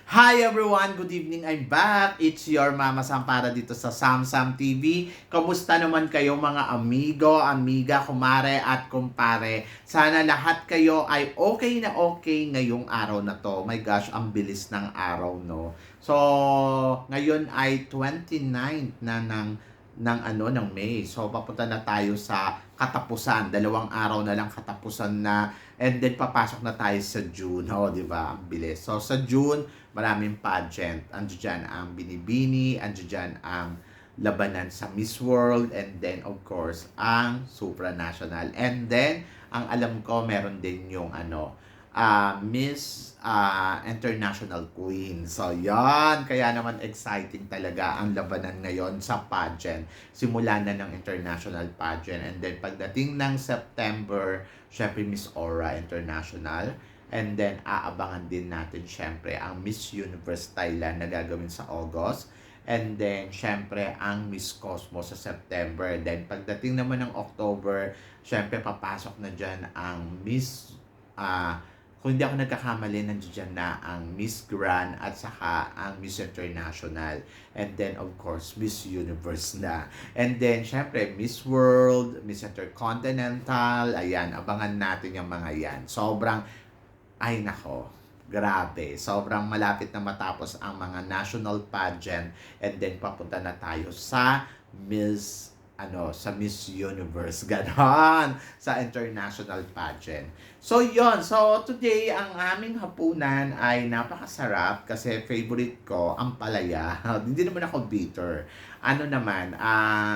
Hi everyone! Good evening! I'm back! It's your Mama Sam para dito sa Samsam TV. Kamusta naman kayo mga amigo, amiga, kumare at kumpare? Sana lahat kayo ay okay na okay ngayong araw na to. My gosh, ang bilis ng araw, no? So, ngayon ay 29th na ng May. So, papunta na tayo sa katapusan. 2 araw na lang katapusan na. And then, papasok na tayo sa June. Oh, di ba? Ang bilis. So, sa June, maraming pageant. Andiyan dyan ang Binibini, andiyan dyan ang labanan sa Miss World, and then of course, ang supranational. And then, ang alam ko, meron din yung Miss International Queen. So, yan. Kaya naman exciting talaga ang labanan ngayon sa pageant. Simula na ng international pageant. And then, pagdating ng September, syempre Miss Aura International. And then, aabangan din natin syempre ang Miss Universe Thailand na gagawin sa August. And then, syempre, ang Miss Cosmos sa September. Then, pagdating naman ng October, syempre, papasok na dyan ang Miss, kung hindi ako nagkakamali, nandiyan na ang Miss Grand at saka ang Miss International. And then, of course, Miss Universe na. And then, syempre, Miss World, Miss Intercontinental, ayan, abangan natin yung mga yan. Ay nako, grabe. Sobrang malapit na matapos ang mga national pageant and then papunta na tayo sa sa Miss Universe, ganon, sa international pageant. So, yon. So, today, ang aming hapunan ay napakasarap kasi favorite ko, ang palaya. Hindi naman ako bitter.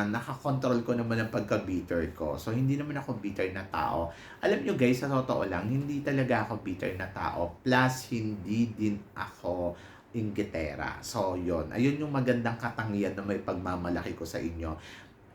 Nakakontrol ko naman ang pagka-bitter ko. So, hindi naman ako bitter na tao. Alam nyo guys, sa totoo lang, hindi talaga ako bitter na tao. Plus, hindi din ako inggitera. So, yon. Ayun yung magandang katangian na may pagmamalaki ko sa inyo.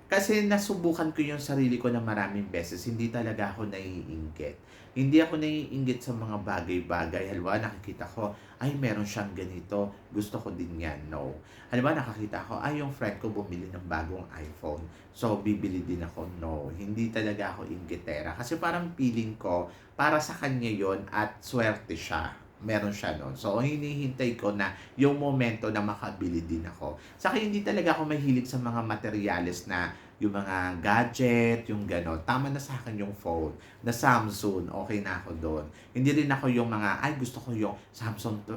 Kasi nasubukan ko yung sarili ko na maraming beses, hindi talaga ako naiinggit. Hindi ako naiinggit sa mga bagay-bagay. Halimbawa, nakikita ko, ay, meron siyang ganito, gusto ko din yan. No. Halimbawa, nakakita ko, ay, yung friend ko bumili ng bagong iPhone. So, bibili din ako. No. Hindi talaga ako inggitera. Kasi parang feeling ko, para sa kanya yon at swerte siya, meron siya noon. So, hinihintay ko na yung momento na makabili din ako. Saka hindi talaga ako mahilig sa mga materials na yung mga gadget, yung gano'n. Tama na sa akin yung phone na Samsung, okay na ako doon. Hindi rin ako yung mga, ay gusto ko yung Samsung,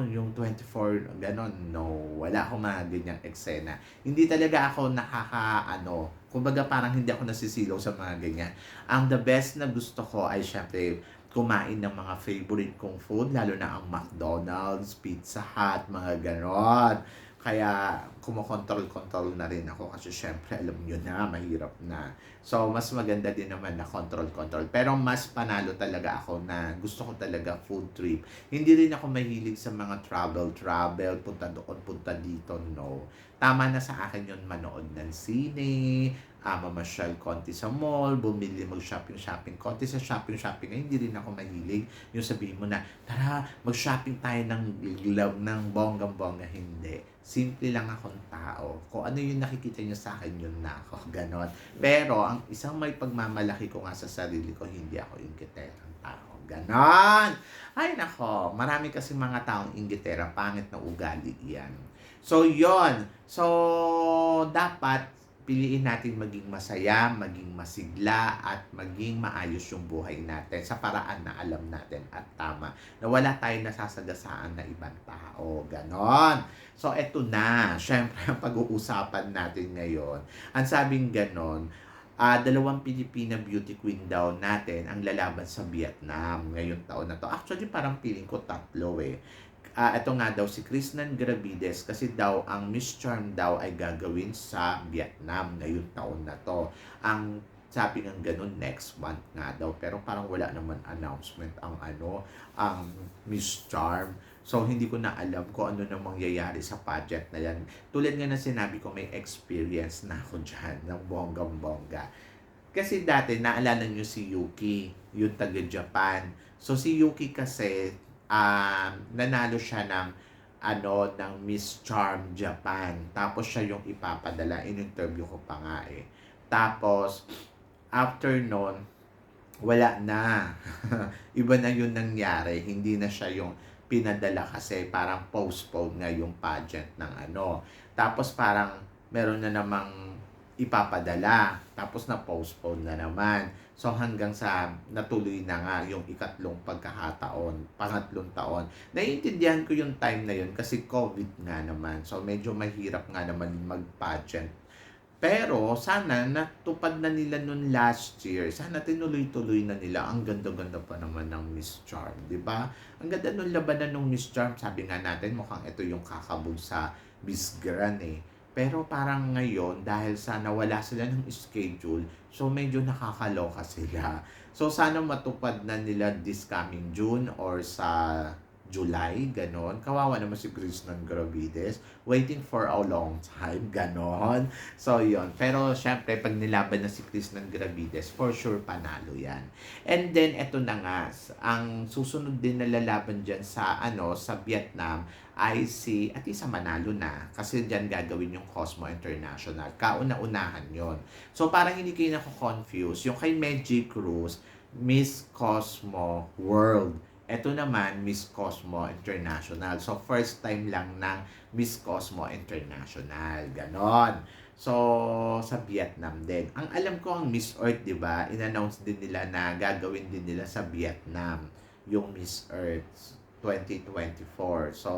yung 24, gano'n. No, wala akong mga ganyang eksena. Hindi talaga ako kumbaga parang hindi ako nasisilaw sa mga ganyan. Ang the best na gusto ko ay syempre, kumain ng mga favorite kong food, lalo na ang McDonald's, Pizza Hut, mga ganon. Kaya kumokontrol-control na rin ako kasi syempre alam nyo na, mahirap na. So, mas maganda din naman na control-control. Pero mas panalo talaga ako na gusto ko talaga food trip. Hindi rin ako mahilig sa mga travel, punta doon, punta dito, no. Tama na sa akin yun manood ng sine, mamasyal konti sa mall, bumili, mag-shopping konti sa shopping. Hindi rin ako mahilig. Yung sabihin mo na, tara, mag-shopping tayo ng bonggang-bongga. Hindi. Simple lang akong tao. Kung ano yung nakikita niyo sa akin, yun na ako. Ganon. Pero, ang isang may pagmamalaki ko nga sa sarili ko, hindi ako inggiterang tao. Ganon! Ay, nako. Marami kasi mga taong inggitera, pangit na ugali yan. So, yon. So, dapat piliin natin maging masaya, maging masigla, at maging maayos yung buhay natin sa paraan na alam natin at tama. Na wala tayong nasasagasaan na ibang tao. Ganon. So, eto na. Siyempre, ang pag-uusapan natin ngayon. Ang sabing ganon, 2 Pilipina beauty queen daw natin ang lalaban sa Vietnam ngayong taon na to. Actually, parang feeling ko 3 eh. Ito nga daw si Krishnan Gravides kasi daw ang Miss Charm daw ay gagawin sa Vietnam ngayong taon na to. Ang sabi ng ganun next month nga daw, pero parang wala naman announcement ang Miss Charm. So hindi ko na alam kung ano na mangyayari sa pageant na yan. Tulad nga na sinabi ko, may experience na ako dyan ng bonggang-bongga. Kasi dati naalala nyo si Yuki, yung taga-Japan. So si Yuki kasi nanalo siya ng Miss Charm Japan. Tapos siya yung ipapadala. In-interview ko pa nga eh. Tapos, after nun, wala na. Iba na yun nangyari. Hindi na siya yung pinadala kasi parang postpone nga yung pageant ng ano. Tapos parang meron na namang ipapadala, tapos na-postpone na naman. So hanggang sa natuloy na nga yung ikatlong pagkakataon, pangatlong taon. Naiintindihan ko yung time na yun kasi COVID nga naman. So medyo mahirap nga naman mag-pageant. Pero sana natupad na nila nun last year. Sana tinuloy-tuloy na nila. Ang ganda-ganda pa naman ng Miss Charm, 'di ba? Ang ganda nung labanan ng Miss Charm. Sabi nga natin mukhang ito yung kakabog sa Miss Grand eh. Pero parang ngayon dahil sa nawala sila ng schedule, so medyo nakakaloka sila. So sana matupad na nila this coming June or sa July, ganon. Kawawa naman si Chris ng Gravides. Waiting for a long time, ganon. So, yon. Pero, syempre, pag nilaban na si Chris ng Gravides, for sure, panalo yan. And then, eto na nga, ang susunod din na lalaban dyan sa, sa Vietnam, ay si Atisa Manalo na. Kasi dyan gagawin yung Cosmo International. Kauna-unahan yon. So, parang hindi kayo nako-confuse. Yung kay Magic Cruz, Miss Cosmo World. Ito naman, Miss Cosmo International. So, first time lang ng Miss Cosmo International. Ganon. So, sa Vietnam din. Ang alam ko ang Miss Earth, di ba? In-announce din nila na gagawin din nila sa Vietnam yung Miss Earth 2024. So,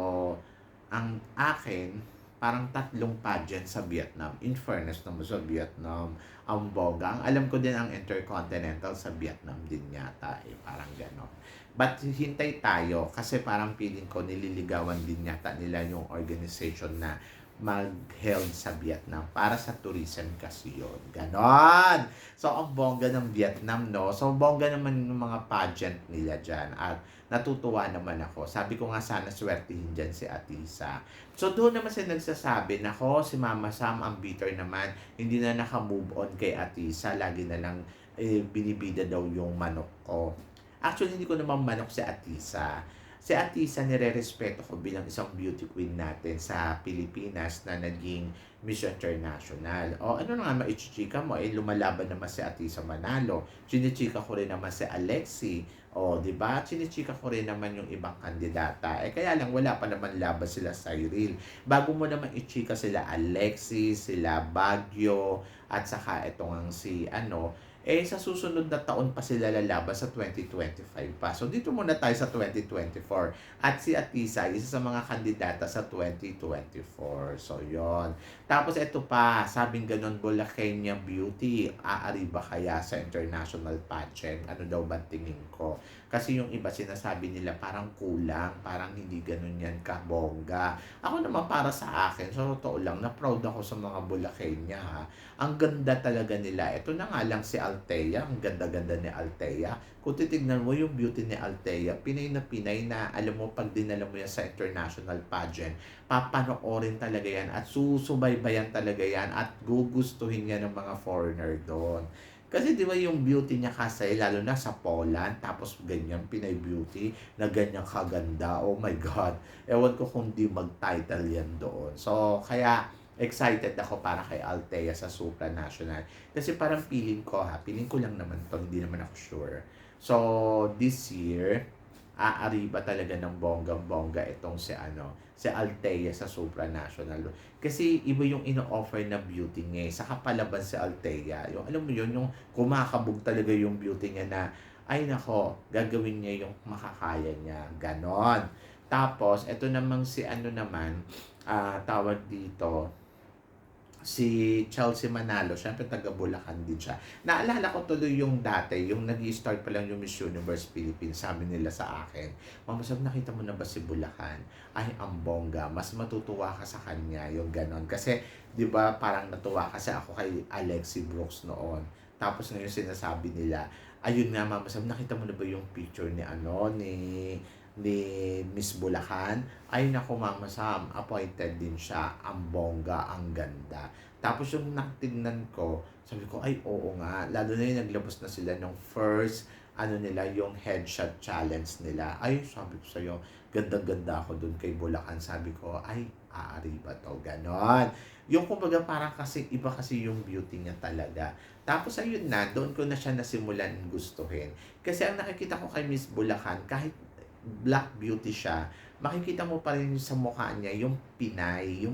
ang akin, parang tatlong pageant sa Vietnam. In fairness naman sa Vietnam, ang bongga. Ang alam ko din ang Intercontinental sa Vietnam din yata. Parang ganon. But hintay tayo kasi parang feeling ko nililigawan din yata nila yung organization na mag-held sa Vietnam para sa tourism kasi yun. Ganon! So, ang bongga ng Vietnam, no? So, bongga naman yung mga pageant nila dyan. At natutuwa naman ako. Sabi ko nga sana swertihin dyan si Atisa. So, doon naman siya nagsasabi, nako, si Mama Sam, ang bitter naman, hindi na naka-move on kay Atisa. Lagi na lang binibida daw yung manok ko. Actually, hindi ko naman manok si Atisa. Si Atisa, nire-respeto ko bilang isang beauty queen natin sa Pilipinas na naging Miss International. O ano na nga maichichika mo, lumalaban naman si Atisa Manalo. Chinichika ko rin naman si Alexi. O, di ba? Chinichika ko rin naman yung ibang kandidata. Kaya lang, wala pa naman laban sila sa Cyril. Bago mo naman ichika sila Alexi, sila Baguio, at saka itong si sa susunod na taon pa sila lalaban sa 2025 pa. So, dito muna tayo sa 2024. At si Atisa, isa sa mga kandidata sa 2024. So, yon. Tapos, ito pa, sabing ganon, Bulakenya Beauty, aari ba kaya sa international pageant? Ano daw ba tingin ko? Kasi yung iba sinasabi nila parang kulang, parang hindi ganon yan kabongga. Ako naman para sa akin, sa totoo lang, na proud ako sa mga Bulakenya ha. Ang ganda talaga nila. Ito na nga lang si Althea, ang ganda-ganda ni Althea. Kung titignan mo yung beauty ni Althea, Pinay na alam mo, pag dinala mo yan sa international pageant, papanoorin talaga yan at susubaybayan talaga yan at gugustuhin yan ng mga foreigner doon. Kasi di ba yung beauty niya kasi, lalo na sa Poland, tapos ganyan Pinay beauty, na ganyan kaganda, oh my God. Ewan ko kung di mag-title yan doon. So, kaya excited ako para kay Althea sa supranational. Kasi parang feeling ko lang naman to, hindi naman ako sure. So, this year, aariba talaga ng bonggang-bongga itong si Althea sa supranational. Kasi iba yung ino-offer na beauty niya. Sa kapalaban si Althea, yung alam mo yun, yung kumakabog talaga yung beauty niya na, ay nako, gagawin niya yung makakaya niya. Ganon. Tapos, ito namang si tawag dito, si Chelsea Manalo, syempre taga Bulacan din siya. Naalala ko tuloy yung dati, yung nag-i-start pa lang yung Miss Universe Philippines, sabi nila sa akin, Mama Sab, nakita mo na ba si Bulacan? Ay, ang bongga, mas matutuwa ka sa kanya, yung ganon. Kasi, di ba, parang natuwa kasi ako kay Alexi Brooks noon. Tapos ngayon sinasabi nila, ayun nga Mama Sab, nakita mo na ba yung picture ni ni Miss Bulacan? Ay nako Mama Sam, appointed din siya. Ang bongga, ang ganda. Tapos yung natingnan ko, sabi ko, ay oo nga. Lalo na yung naglabas na sila ng first, nila, yung headshot challenge nila. Ay, sabi ko sa'yo, ganda-ganda ako dun kay Bulacan. Sabi ko, ay, aari ba to? Ganon. Yung kumbaga parang kasi, iba kasi yung beauty niya talaga. Tapos ayun na, doon ko na siya nasimulan gustuhin. Kasi ang nakikita ko kay Miss Bulacan, kahit black beauty siya, makikita mo pa rin sa mukha niya yung Pinay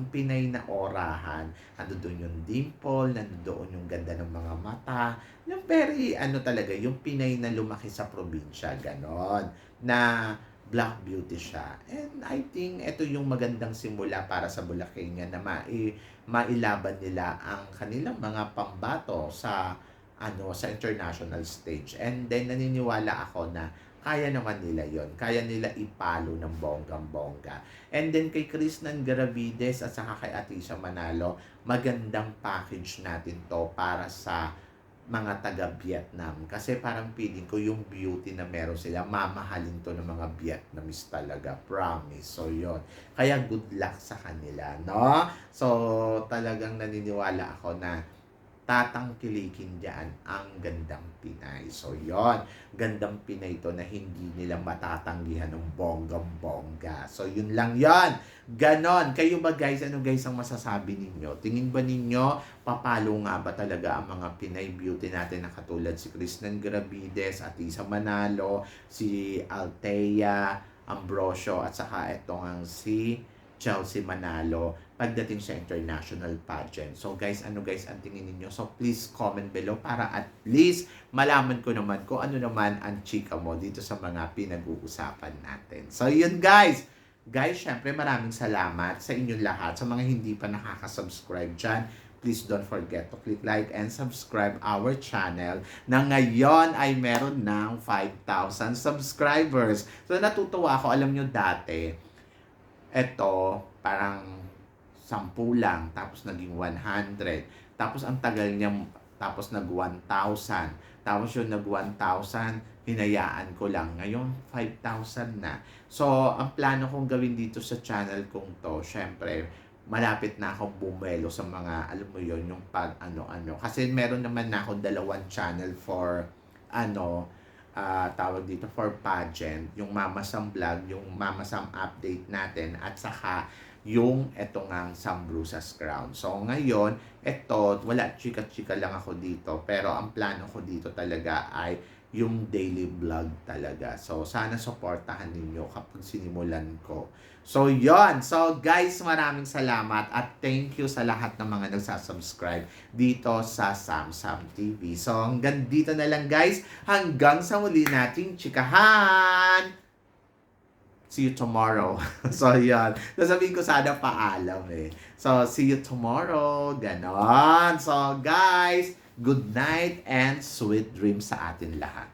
na orahan. Nandoon yung dimple, nandoon yung ganda ng mga mata, yung very talaga, yung Pinay na lumaki sa probinsya, ganon, na Black Beauty siya. And I think ito yung magandang simula para sa Bulakenyan na mailaban nila ang kanilang mga pambato sa international stage. And then naniniwala ako na kaya naman nila yon, kaya nila ipalo ng bonggang-bongga. And then kay Krishnan Garavides at saka kay Atisha Manalo, magandang package natin to para sa mga taga-Vietnam. Kasi parang feeling ko yung beauty na meron sila, mamahalin to ng mga Vietnamese talaga. Promise. So, yon. Kaya good luck sa kanila, no? So, talagang naniniwala ako na tatangkilikin diyan ang gandang Pinay. So, yon. Gandang Pinay to na hindi nila matatanggihan ng bonggang-bongga. So, yun lang yon. Ganon. Kayo ba guys? Ano guys ang masasabi ninyo? Tingin ba ninyo papalo nga ba talaga ang mga Pinay beauty natin na katulad si Krishnan Garavides, Atisa Manalo, si Althea Ambrosio at saka itong si Chelsea Manalo pagdating sa international pageant. So guys, ano guys ang tingin niyo? So please comment below para at least malaman ko naman kung ano naman ang chika mo dito sa mga pinag-uusapan natin. So yun guys. Guys, syempre maraming salamat sa inyong lahat. Sa mga hindi pa nakaka-subscribe dyan, please don't forget to click like and subscribe our channel na ngayon ay meron ng 5,000 subscribers. So natutuwa ako, alam nyo dati, eto parang 10 lang, tapos naging 100. Tapos ang tagal niya, tapos nag 1,000. Tapos yung nag 1,000, hinayaan ko lang. Ngayon, 5,000 na. So, ang plano kong gawin dito sa channel kong to, syempre, malapit na akong bumelo sa mga, alam mo yon yung pag ano-ano. Kasi meron naman na akong 2 channel for, tawag dito, for pageant. Yung Mama Sam Vlog, yung Mama Sam update natin, at saka yung eto ngang Sam Brusas Crown. So ngayon, eto, wala, chika-chika lang ako dito. Pero ang plano ko dito talaga ay yung daily vlog talaga. So sana supportahan ninyo kapag sinimulan ko. So yon. So guys, maraming salamat at thank you sa lahat ng mga nagsasubscribe dito sa Samsam TV. So hanggang dito na lang guys. Hanggang sa muli nating chikahan! See you tomorrow. So, yan. Nasabihin ko sana paalam eh. So, see you tomorrow. Ganon. So, guys, good night and sweet dreams sa atin lahat.